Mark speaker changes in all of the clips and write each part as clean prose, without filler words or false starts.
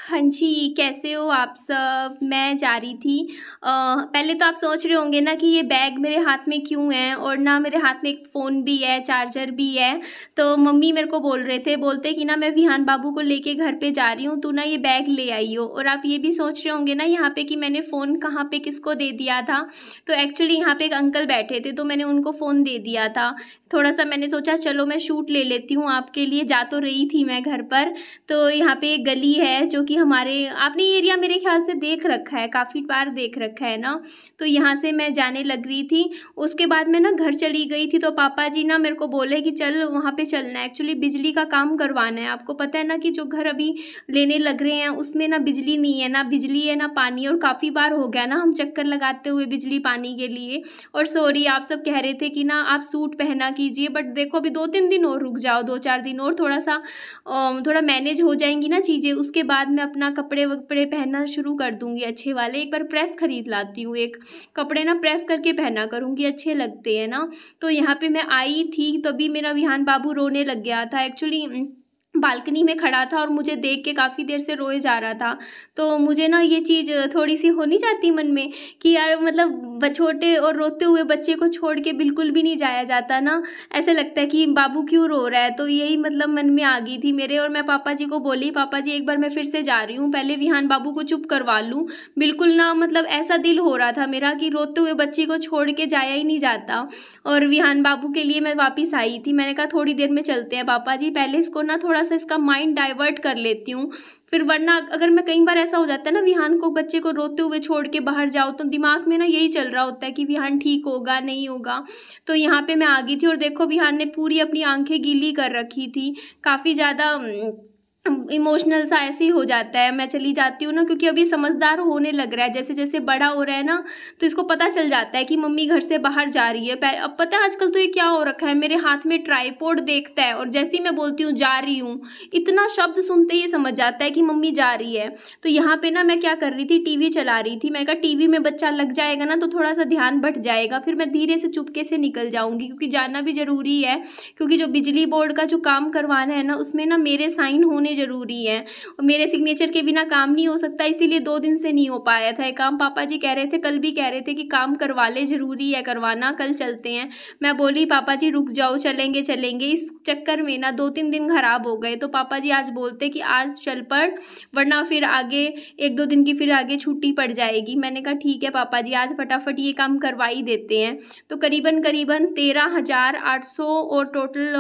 Speaker 1: हाँ जी, कैसे हो आप सब? मैं जा रही थी। पहले तो आप सोच रहे होंगे ना कि ये बैग मेरे हाथ में क्यों है, और ना मेरे हाथ में एक फ़ोन भी है, चार्जर भी है। तो मम्मी मेरे को बोल रहे थे, बोलते कि ना मैं विहान बाबू को लेके घर पे जा रही हूँ, तू ना ये बैग ले आई हो। और आप ये भी सोच रहे होंगे ना यहाँ पे कि मैंने फ़ोन कहाँ पे किसको दे दिया था। तो एक्चुअली यहाँ पे एक अंकल बैठे थे, तो मैंने उनको फ़ोन दे दिया था। थोड़ा सा मैंने सोचा चलो मैं शूट ले लेती हूँ आपके लिए, जा तो रही थी मैं घर पर। तो यहाँ पे एक गली है जो कि हमारे, आपने ये एरिया मेरे ख्याल से देख रखा है, काफ़ी बार देख रखा है ना। तो यहाँ से मैं जाने लग रही थी। उसके बाद मैं ना घर चली गई थी, तो पापा जी ना मेरे को बोले कि चल वहाँ पे चलना है। एक्चुअली बिजली का काम करवाना है। आपको पता है ना कि जो घर अभी लेने लग रहे हैं उसमें ना बिजली नहीं है, ना बिजली है ना पानी। और काफ़ी बार हो गया ना हम चक्कर लगाते हुए बिजली पानी के लिए। और सॉरी, आप सब कह रहे थे कि ना आप सूट पहना कीजिए, बट देखो अभी 2-3 दिन और रुक जाओ, 2-4 दिन और, थोड़ा मैनेज हो जाएंगी ना चीज़ें। उसके बाद मैं अपना कपड़े वपड़े पहनना शुरू कर दूंगी अच्छे वाले। एक बार प्रेस खरीद लाती हूँ, एक कपड़े ना प्रेस करके पहना करूँगी, अच्छे लगते हैं ना। तो यहाँ पे मैं आई थी तभी मेरा विहान बाबू रोने लग गया था। एक्चुअली बालकनी में खड़ा था और मुझे देख के काफ़ी देर से रोए जा रहा था। तो मुझे ना ये चीज़ थोड़ी सी हो नहीं चाहती मन में कि यार मतलब छोटे और रोते हुए बच्चे को छोड़ के बिल्कुल भी नहीं जाया जाता ना। ऐसे लगता है कि बाबू क्यों रो रहा है। तो यही मतलब मन में आ गई थी मेरे। और मैं पापा जी को बोली, पापा जी एक बार मैं फिर से जा रही हूँ, पहले विहान बाबू को चुप करवा लूँ। बिल्कुल ना, मतलब ऐसा दिल हो रहा था मेरा कि रोते हुए बच्चे को छोड़ के जाया ही नहीं जाता। और विहान बाबू के लिए मैं वापस आई थी। मैंने कहा थोड़ी देर में चलते हैं पापा जी, पहले इसको ना थोड़ा सा इसका माइंड डाइवर्ट कर लेती हूँ। फिर वरना अगर मैं, कई बार ऐसा हो जाता है ना विहान को, बच्चे को रोते हुए छोड़ के बाहर जाओ तो दिमाग में ना यही चल रहा होता है कि विहान ठीक होगा नहीं होगा। तो यहाँ पे मैं आ गई थी और देखो विहान ने पूरी अपनी आंखें गीली कर रखी थी, काफ़ी ज़्यादा इमोशनल सा ऐसे ही हो जाता है। मैं चली जाती हूँ ना, क्योंकि अभी समझदार होने लग रहा है, जैसे जैसे बड़ा हो रहा है ना, तो इसको पता चल जाता है कि मम्मी घर से बाहर जा रही है। अब पता है आजकल तो ये क्या हो रखा है, मेरे हाथ में ट्राइपॉड देखता है और जैसे ही मैं बोलती हूँ जा रही हूँ, इतना शब्द सुनते ही समझ जाता है कि मम्मी जा रही है। तो यहाँ पे ना मैं क्या कर रही थी, टीवी चला रही थी। मैं कहा टीवी में बच्चा लग जाएगा ना तो थोड़ा सा ध्यान भट जाएगा, फिर मैं धीरे से चुपके से निकल जाऊँगी, क्योंकि जाना भी ज़रूरी है। क्योंकि जो बिजली बोर्ड का जो काम करवाना है ना, उसमें ना मेरे साइन होने ज़रूरी है, और मेरे सिग्नेचर के बिना काम नहीं हो सकता। इसीलिए 2 दिन से नहीं हो पाया था ये काम। पापा जी कह रहे थे, कल भी कह रहे थे कि काम करवा ले, ज़रूरी है करवाना, कल चलते हैं। मैं बोली पापा जी रुक जाओ, चलेंगे चलेंगे। इस चक्कर में ना 2-3 दिन खराब हो गए। तो पापा जी आज बोलते कि आज चल पड़, वरना फिर आगे 1-2 दिन की फिर आगे छुट्टी पड़ जाएगी। मैंने कहा ठीक है पापा जी, आज फटाफट ये काम करवा ही देते हैं। तो करीबन 13,800 और टोटल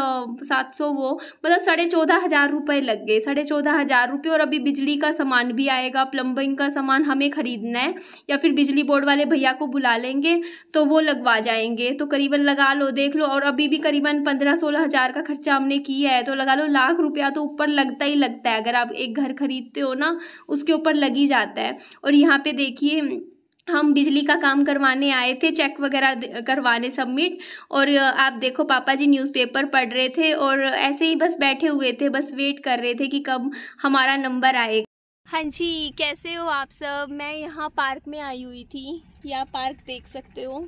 Speaker 1: 700, वो मतलब 14,500 रुपये लग गए, 14,500 रुपये। और अभी बिजली का सामान भी आएगा, प्लम्बिंग का सामान हमें ख़रीदना है, या फिर बिजली बोर्ड वाले भैया को बुला लेंगे तो वो लगवा जाएंगे। तो करीबन लगा लो, देख लो, और अभी भी करीबन 15-16 हज़ार का खर्चा हमने किया है। तो लगा लो लाख रुपया तो ऊपर लगता ही लगता है। अगर आप एक घर खरीदते हो ना, उसके ऊपर लग ही जाता है। और यहाँ पे देखिए, हम बिजली का काम करवाने आए थे, चेक वगैरह करवाने सबमिट। और आप देखो पापा जी न्यूज़पेपर पढ़ रहे थे और ऐसे ही बस बैठे हुए थे, बस वेट कर रहे थे कि कब हमारा नंबर आएगा। हाँ जी, कैसे हो आप सब? मैं यहाँ पार्क में आई हुई थी, या पार्क देख सकते हो।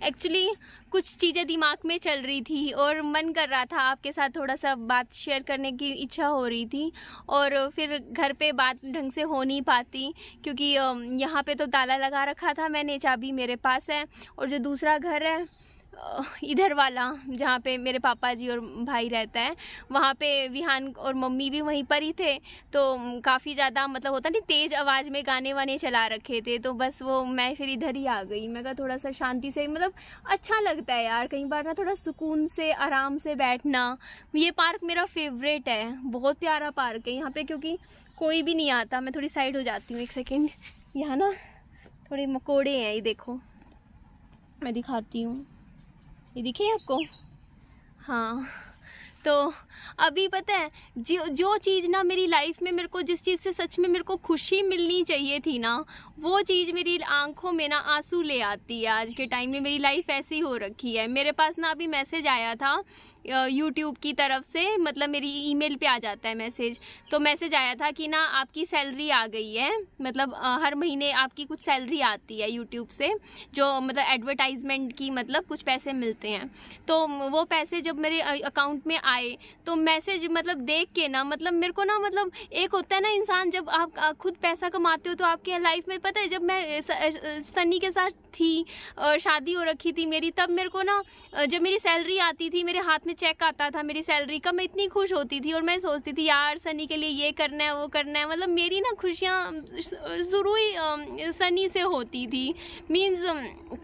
Speaker 1: एक्चुअली कुछ चीज़ें दिमाग में चल रही थी और मन कर रहा था आपके साथ थोड़ा सा बात शेयर करने की इच्छा हो रही थी। और फिर घर पे बात ढंग से हो नहीं पाती, क्योंकि यहाँ पे तो ताला लगा रखा था मैंने, चाबी मेरे पास है। और जो दूसरा घर है इधर वाला, जहाँ पे मेरे पापा जी और भाई रहता है, वहाँ पे विहान और मम्मी भी वहीं पर ही थे। तो काफ़ी ज़्यादा मतलब होता नहीं, तेज़ आवाज़ में गाने वाने चला रखे थे। तो बस वो मैं फिर इधर ही आ गई। मैं कहा थोड़ा सा शांति से, मतलब अच्छा लगता है यार कई बार ना, थोड़ा सुकून से आराम से बैठना। ये पार्क मेरा फेवरेट है, बहुत प्यारा पार्क है यहाँ पे, क्योंकि कोई भी नहीं आता। मैं थोड़ी साइड हो जाती हूँ, एक सेकेंड। यहाँ ना थोड़े मकोड़े हैं, ये देखो मैं दिखाती हूँ, ये दिखे आपको? हाँ। तो अभी पता है जो चीज़ ना मेरी लाइफ में, मेरे को जिस चीज़ से सच में मेरे को खुशी मिलनी चाहिए थी ना, वो चीज़ मेरी आंखों में ना आंसू ले आती है। आज के टाइम में मेरी लाइफ ऐसी हो रखी है। मेरे पास ना अभी मैसेज आया था यूट्यूब की तरफ से, मतलब मेरी ईमेल पे आ जाता है मैसेज। तो मैसेज आया था कि ना आपकी सैलरी आ गई है, मतलब हर महीने आपकी कुछ सैलरी आती है यूट्यूब से, जो मतलब एडवर्टाइजमेंट की मतलब कुछ पैसे मिलते हैं। तो वो पैसे जब मेरे अकाउंट में आए तो मैसेज मतलब देख के ना, मतलब मेरे को ना, मतलब एक होता है ना इंसान, जब आप खुद पैसा कमाते हो तो आपके लाइफ में, पता है जब मैं सनी के साथ थी और शादी हो रखी थी मेरी, तब मेरे को ना जब मेरी सैलरी आती थी, मेरे हाथ में चेक आता था मेरी सैलरी का, मैं इतनी खुश होती थी और मैं सोचती थी यार सनी के लिए ये करना है वो करना है। मतलब मेरी ना खुशियाँ शुरू ही सनी से होती थी। मीन्स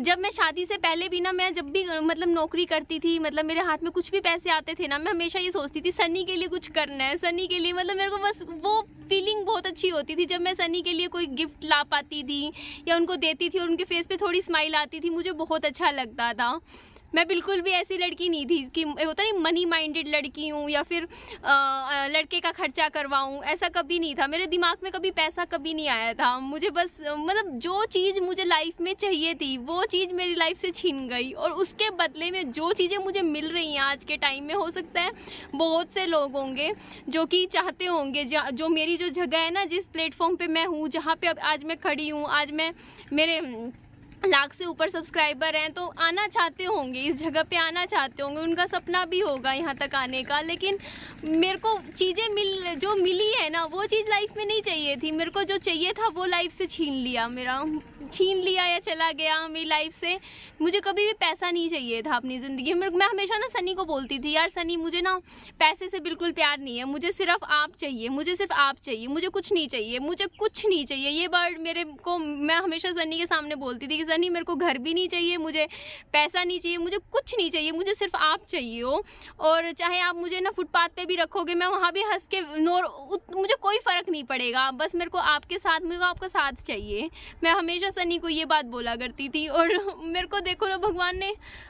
Speaker 1: जब मैं शादी से पहले भी ना, मैं जब भी मतलब नौकरी करती थी, मतलब मेरे हाथ में कुछ भी पैसे आते थे ना, मैं हमेशा ये सोचती थी सनी के लिए कुछ करना है, सनी के लिए। मतलब मेरे को बस वो फीलिंग बहुत अच्छी होती थी जब मैं सनी के लिए कोई गिफ्ट ला पाती थी या उनको देती थी और उनके फेस पे थोड़ी स्माइल आती थी, मुझे बहुत अच्छा लगता था। मैं बिल्कुल भी ऐसी लड़की नहीं थी कि होता नहीं मनी माइंडेड लड़की हूँ या फिर लड़के का खर्चा करवाऊँ, ऐसा कभी नहीं था। मेरे दिमाग में कभी पैसा कभी नहीं आया था। मुझे बस मतलब जो चीज़ मुझे लाइफ में चाहिए थी वो चीज़ मेरी लाइफ से छीन गई, और उसके बदले में जो चीज़ें मुझे मिल रही हैं आज के टाइम में, हो सकता है बहुत से लोग होंगे जो कि चाहते होंगे जो मेरी जो जगह है ना, जिस प्लेटफॉर्म पे मैं हूँ, जहाँ पे अब आज मैं खड़ी हूँ, आज मैं मेरे लाख से ऊपर सब्सक्राइबर हैं, तो आना चाहते होंगे, इस जगह पे आना चाहते होंगे, उनका सपना भी होगा यहाँ तक आने का। लेकिन मेरे को चीज़ें जो मिली है ना, वो चीज़ लाइफ में नहीं चाहिए थी। मेरे को जो चाहिए था वो लाइफ से छीन लिया या चला गया मेरी लाइफ से। मुझे कभी भी पैसा नहीं चाहिए था अपनी ज़िंदगी में। मैं हमेशा ना सनी को बोलती थी यार सनी, मुझे ना पैसे से बिल्कुल प्यार नहीं है, मुझे सिर्फ आप चाहिए, मुझे सिर्फ आप चाहिए, मुझे कुछ नहीं चाहिए, मुझे कुछ नहीं चाहिए। ये वर्ड मेरे को मैं हमेशा सनी के सामने बोलती थी कि सनी मेरे को घर भी नहीं चाहिए, मुझे पैसा नहीं चाहिए, मुझे कुछ नहीं चाहिए, मुझे सिर्फ आप चाहिए हो। और चाहे आप मुझे ना फुटपाथ पे भी रखोगे, मैं वहाँ भी हंस के मुझे कोई फ़र्क नहीं पड़ेगा, बस मेरे को आपके साथ, मेरे को आपका साथ चाहिए। मैं हमेशा सनी को ये बात बोला करती थी। और मेरे को देखो ना,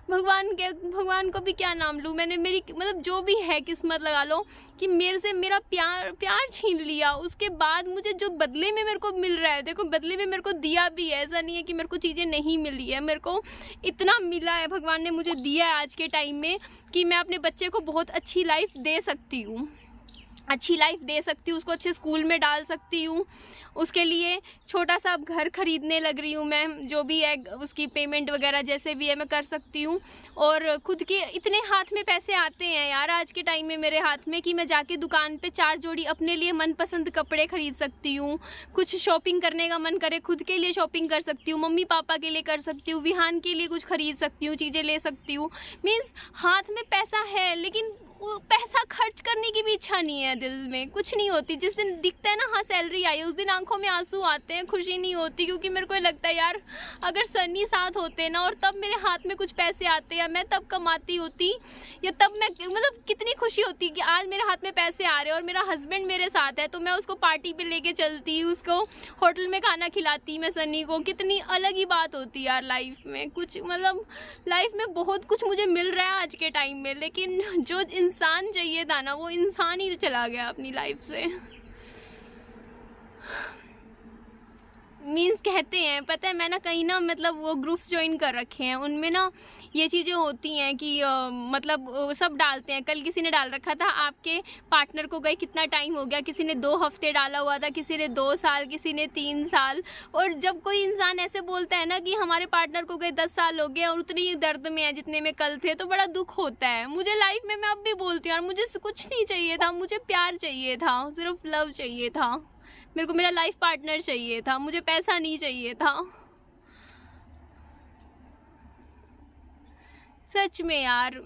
Speaker 1: भगवान को भी क्या नाम लूँ मैंने, मेरी मतलब जो भी है किस्मत लगा लो कि मेरे से मेरा प्यार छीन लिया। उसके बाद मुझे जो बदले में मेरे को मिल रहा है, देखो बदले में मेरे को दिया भी है, ऐसा नहीं है कि मेरे को चीज़ें नहीं मिली है, मेरे को इतना मिला है, भगवान ने मुझे दिया है आज के टाइम में कि मैं अपने बच्चे को बहुत अच्छी लाइफ दे सकती हूँ, उसको अच्छे स्कूल में डाल सकती हूँ। उसके लिए छोटा सा अब घर खरीदने लग रही हूँ मैं, जो भी है उसकी पेमेंट वगैरह जैसे भी है मैं कर सकती हूँ। और खुद के इतने हाथ में पैसे आते हैं यार आज के टाइम में मेरे हाथ में, कि मैं जाके दुकान पे 4 जोड़ी अपने लिए मनपसंद कपड़े खरीद सकती हूँ। कुछ शॉपिंग करने का मन करे खुद के लिए शॉपिंग कर सकती हूँ, मम्मी पापा के लिए कर सकती हूँ, विहान के लिए कुछ खरीद सकती हूँ, चीज़ें ले सकती हूँ। मीन्स हाथ में पैसा है, लेकिन पैसा खर्च करने की भी इच्छा नहीं है, दिल में कुछ नहीं होती। जिस दिन दिखता है ना हाँ सैलरी आई, उस दिन आंखों में आंसू आते हैं, खुशी नहीं होती। क्योंकि मेरे को लगता है यार अगर सनी साथ होते ना और तब मेरे हाथ में कुछ पैसे आते या मैं तब कमाती होती, या तब मैं मतलब कितनी खुशी होती कि आज मेरे हाथ में पैसे आ रहे हैं और मेरा हस्बैंड मेरे साथ है, तो मैं उसको पार्टी पे लेके चलती, उसको होटल में खाना खिलाती मैं सनी को। कितनी अलग ही बात होती यार लाइफ में। कुछ मतलब लाइफ में बहुत कुछ मुझे मिल रहा है आज के टाइम में, लेकिन जो इंसान चाहिए था ना वो इंसान ही चला गया अपनी लाइफ से। मीन्स कहते हैं, पता है मैं ना कहीं ना मतलब वो ग्रुप्स ज्वाइन कर रखे हैं, उनमें ना ये चीज़ें होती हैं कि मतलब सब डालते हैं। कल किसी ने डाल रखा था आपके पार्टनर को गए कितना टाइम हो गया, किसी ने 2 हफ्ते डाला हुआ था, किसी ने 2 साल, किसी ने 3 साल। और जब कोई इंसान ऐसे बोलता है ना कि हमारे पार्टनर को गए 10 साल हो गए और उतनी ही दर्द में है जितने में कल थे, तो बड़ा दुख होता है। मुझे लाइफ में मैं अब भी बोलती हूँ यार मुझे कुछ नहीं चाहिए था, मुझे प्यार चाहिए था, सिर्फ लव चाहिए था, मेरे को मेरा लाइफ पार्टनर चाहिए था, मुझे पैसा नहीं चाहिए था। सच में यार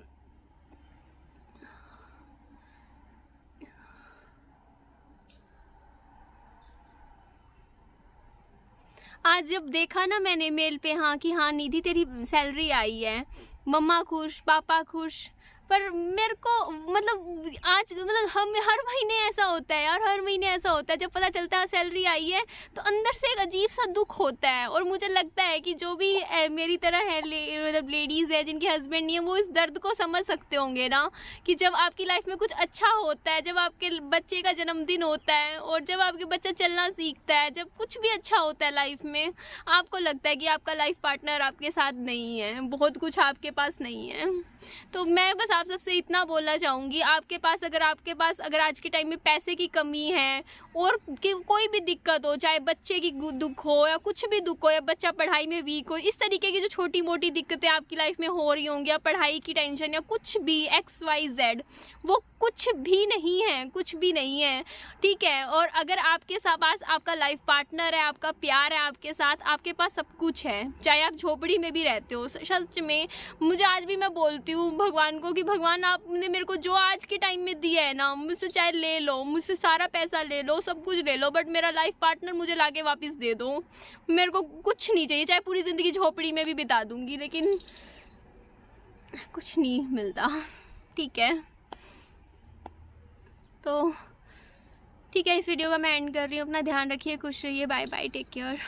Speaker 1: आज जब देखा ना मैंने मेल पे हाँ कि हाँ निधि तेरी सैलरी आई है, मम्मा खुश, पापा खुश, पर मेरे को मतलब आज मतलब हम हर महीने ऐसा होता है यार, हर महीने ऐसा होता है, जब पता चलता है सैलरी आई है तो अंदर से एक अजीब सा दुख होता है। और मुझे लगता है कि जो भी मेरी तरह है मतलब लेडीज़ है जिनके हस्बैंड नहीं है, वो इस दर्द को समझ सकते होंगे ना, कि जब आपकी लाइफ में कुछ अच्छा होता है, जब आपके बच्चे का जन्मदिन होता है और जब आपके बच्चा चलना सीखता है, जब कुछ भी अच्छा होता है लाइफ में, आपको लगता है कि आपका लाइफ पार्टनर आपके साथ नहीं है, बहुत कुछ आपके पास नहीं है। तो मैं बस आप सबसे इतना बोलना चाहूँगी, आपके पास अगर आज के टाइम में पैसे की कमी है और कि कोई भी दिक्कत हो, चाहे बच्चे की दुख हो या कुछ भी दुख हो, या बच्चा पढ़ाई में वीक हो, इस तरीके की जो छोटी मोटी दिक्कतें आपकी लाइफ में हो रही होंगी, या पढ़ाई की टेंशन या कुछ भी XYZ, वो कुछ भी नहीं है, कुछ भी नहीं है, ठीक है। और अगर आपके पास आपका लाइफ पार्टनर है, आपका प्यार है आपके साथ, आपके पास सब कुछ है, चाहे आप झोपड़ी में भी रहते हो। सच में मुझे आज भी मैं बोलती हूँ भगवान को कि भगवान आपने मेरे को जो आज के टाइम में दिया है ना, मुझसे चाहे ले लो, मुझसे सारा पैसा ले लो, सब कुछ ले लो, बट मेरा लाइफ पार्टनर मुझे लाके वापस दे दो। मेरे को कुछ नहीं चाहिए, चाहे पूरी ज़िंदगी झोपड़ी में भी बिता दूंगी, लेकिन कुछ नहीं मिलता, ठीक है। तो ठीक है, इस वीडियो का मैं एंड कर रही हूँ। अपना ध्यान रखिए, खुश रहिए, बाय बाय, टेक केयर।